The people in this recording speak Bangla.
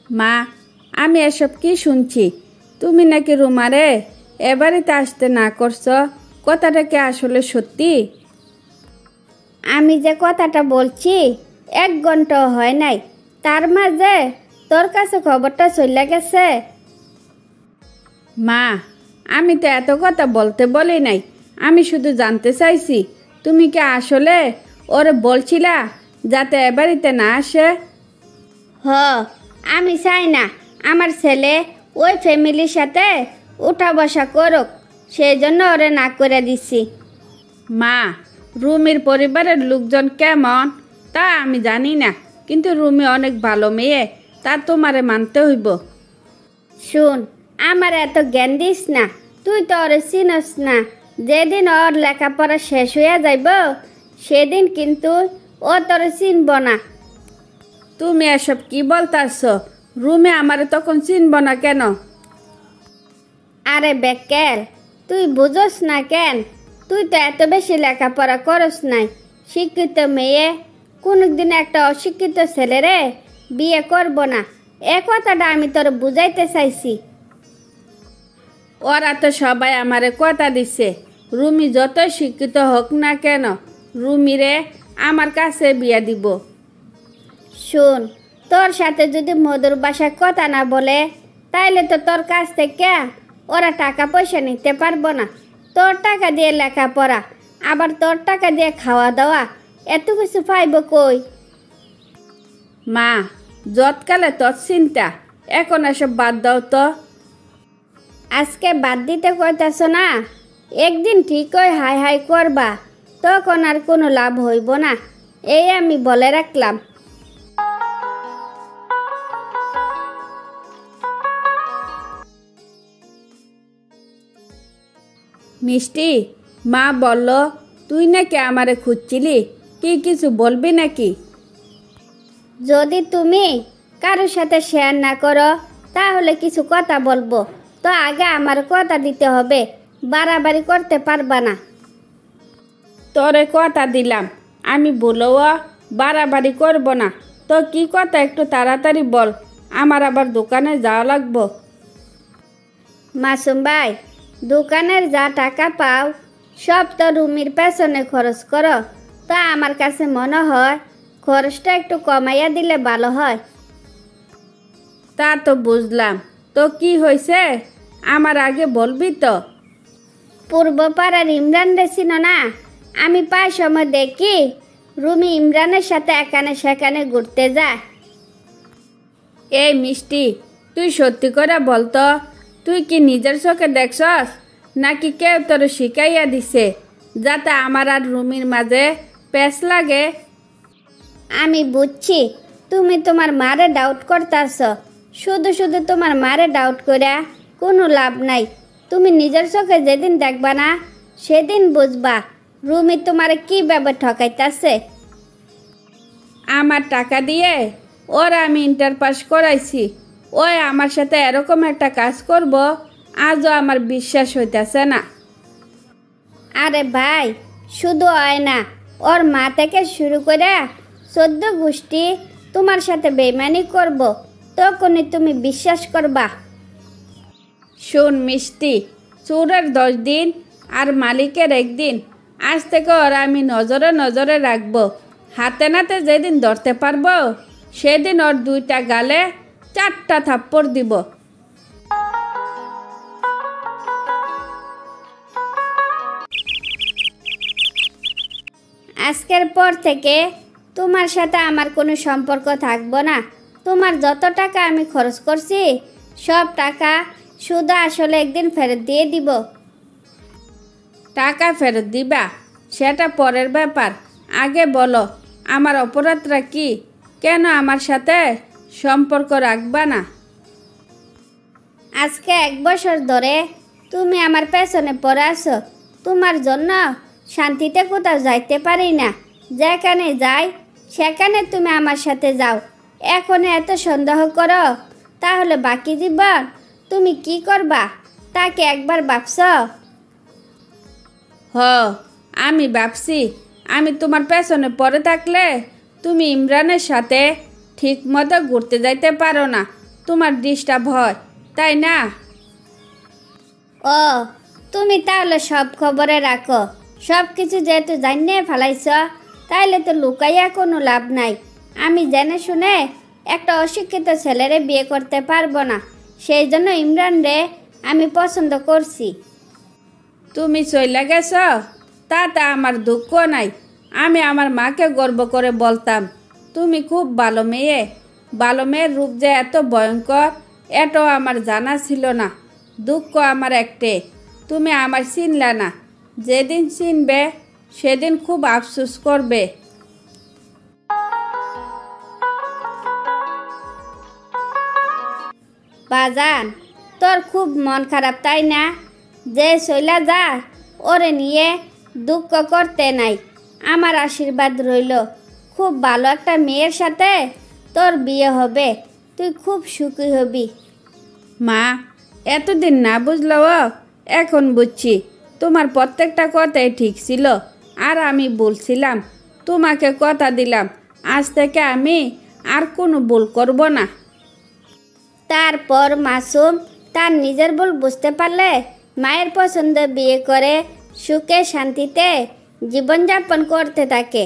মা, আমি এসব কি শুনছি? তুমি নাকি রুমারে এ বাড়িতে আসতে না করছো, কথাটা কি আসলে সত্যি? আমি যে কথাটা বলছি 1 ঘন্টাও হয় নাই, তার মাঝে তোর কাছে খবরটা চলে গেছে। মা, আমি তো এত কথা বলতে বলি নাই। আমি শুধু জানতে চাইছি তুমি কি আসলে ওরে বলছিলা যাতে এ বাড়িতে না আসে? আমি চাই না আমার ছেলে ওই ফ্যামিলির সাথে উঠা বসা করুক, সেই জন্য ওরে না করে দিছি। মা, রুমির পরিবারের লোকজন কেমন তা আমি জানি না, কিন্তু রুমি অনেক ভালো মেয়ে, তা তোমারে মানতে হইব। শুন, আমার এত জ্ঞান দিস না, তুই তো ওরে চিনস না। যেদিন ওর লেখাপড়া শেষ হইয়া যাইব সেদিন কিন্তু ও তোরে চিনব না। তুমি এসব কি বলতাছ? রুমে আমারে তখন চিনব না কেন? আরে বেকেল, তুই বুঝস না কেন? তুই তো এত বেশি লেখাপড়া করস নাই। শিক্ষিত মেয়ে কোনোদিন একটা অশিক্ষিত ছেলেরে বিয়ে করব না, এ কথাটা আমি তোর বুঝাইতে চাইছি। ওরা তো সবাই আমারে কথা দিছে, রুমি যতই শিক্ষিত হোক না কেন রুমিরে আমার কাছে বিয়ে দিব। শুন, তোর সাথে যদি মধুর ভাষায় কথা না বলে তাইলে তো তোর কাছ থেকে ওরা টাকা পয়সা নিতে পারবো না। তোর টাকা দিয়ে লেখাপড়া, আবার তোর টাকা দিয়ে খাওয়া দাওয়া, এত কিছু পাইব কই? মা, যৎকালে তোর চিন্তা, এখন এসব বাদ দাও তো। আজকে বাদ দিতে কইতাছ না, একদিন ঠিকই হাই হাই করবা, তখন আর কোনো লাভ হইব না, এই আমি বলে রাখলাম। মিষ্টি, মা বলল তুই নাকি আমারে খুঁজছিলি, কি কিছু বলবি নাকি? যদি তুমি কারোর সাথে শেয়ার না করো তাহলে কিছু কথা বলবো, তো আগে আমার কথা দিতে হবে, বাড়াবাড়ি করতে পারবা না। তোরে কথা দিলাম আমি বলও বাড়াবাড়ি করব না, তো কি কথা একটু তাড়াতাড়ি বল, আমার আবার দোকানে যাওয়া লাগবো। মাসুম ভাই, দোকানের যা টাকা পাও সব তো রুমির পেছনে খরচ করো, তা আমার কাছে মনে হয় খরচটা একটু কমাইয়া দিলে ভালো হয়। তা তো বুঝলাম, তো কি হয়েছে আমার আগে বলবি তো। পূর্ব পাড়ার ইমরান রেছিল না, আমি প্রায় সময় দেখি রুমি ইমরানের সাথে এখানে সেখানে ঘুরতে যায়। এই মিষ্টি, তুই সত্যি করে বলতো, তুই কি নিজের চোখে দেখছস নাকি কেউ তোর শিখাইয়া দিছে যাতে আমার আর রুমির মাঝে পেঁচ লাগে? আমি বুঝছি তুমি তোমার মারে ডাউট করতেছ, শুধু শুধু তোমার মারে ডাউট করে কোনো লাভ নাই। তুমি নিজের চোখে যেদিন দেখবা না সেদিন বুঝবা রুমি তোমারে কীভাবে ঠকাইতেছে। আমার টাকা দিয়ে ওরা আমি ইন্টার পাস করাইছি, ওই আমার সাথে এরকম একটা কাজ করব আজও আমার বিশ্বাস হইতেছে না। আরে ভাই, শুধু হয় না, ওর মা থেকে শুরু করে 14 গোষ্ঠী তোমার সাথে বেইমানি করব, তখনই তুমি বিশ্বাস করবা। শোন মিষ্টি, চোরের 10 দিন আর মালিকের 1 দিন, আজ থেকে ওরা আমি নজরে নজরে রাখবো। হাতে নাতে যেদিন ধরতে পারবো সেদিন ওর 2টা গালে 4টা থাপ্পড় দিব। আজকের পর থেকে তোমার সাথে আমার কোনো সম্পর্ক থাকবো না। তোমার যত টাকা আমি খরচ করছি সব টাকা শুধু আসলে একদিন ফেরত দিয়ে দিব। টাকা ফেরত দিবা সেটা পরের ব্যাপার, আগে বলো আমার অপরাধটা কি, কেন আমার সাথে সম্পর্ক রাখবা না? আজকে 1 বছর ধরে তুমি আমার পেছনে পড়ে আছো, তোমার জন্য শান্তিতে কোথাও যাইতে পারি না, যেখানে যাই সেখানে তুমি আমার সাথে যাও। এখন এত সন্দেহ করো, তাহলে বাকি জীবন তুমি কি করবা তাকে একবার ভাবছ? আমি ভাবছি আমি তোমার পেছনে পড়ে থাকলে তুমি ইমরানের সাথে ঠিক মতো ঘুরতে যাইতে পারো না, তোমার ডিস্টার্ব হয়, তাই না? ও, তুমি তাহলে সব খবরে রাখো। সব কিছু যেহেতু জানিয়ে ফেলাইছ, তাইলে তো লুকাইয়া কোনো লাভ নাই। আমি জেনে শুনে একটা অশিক্ষিত ছেলেরে বিয়ে করতে পারবো না, সেই জন্য ইমরান রে আমি পছন্দ করছি। তুমি চলে গেছ, তাতে আমার দুঃখ নাই। আমি আমার মাকে গর্ব করে বলতাম, তুমি খুব ভালো মেয়ে। ভালো মেয়ের রূপ যে এত ভয়ঙ্কর, এটাও আমার জানা ছিল না। দুঃখ আমার একটে, তুমি আমার চিনলা না। যেদিন চিনবে সেদিন খুব আফসোস করবে। বাজান, তোর খুব মন খারাপ তাই না? যে চইলা যা, ওরে নিয়ে দুঃখ করতে নাই। আমার আশীর্বাদ রইল, খুব ভালো একটা মেয়ের সাথে তোর বিয়ে হবে, তুই খুব সুখী হবি। মা, এতদিন না বুঝলেও এখন বুঝছি তোমার প্রত্যেকটা কথাই ঠিক ছিল। আর আমি বলছিলাম, তোমাকে কথা দিলাম আজ থেকে আমি আর কোনো ভুল করব না। তারপর মাসুম তার নিজের ভুল বুঝতে পারলে মায়ের পছন্দে বিয়ে করে সুখে শান্তিতে জীবনযাপন করতে থাকে।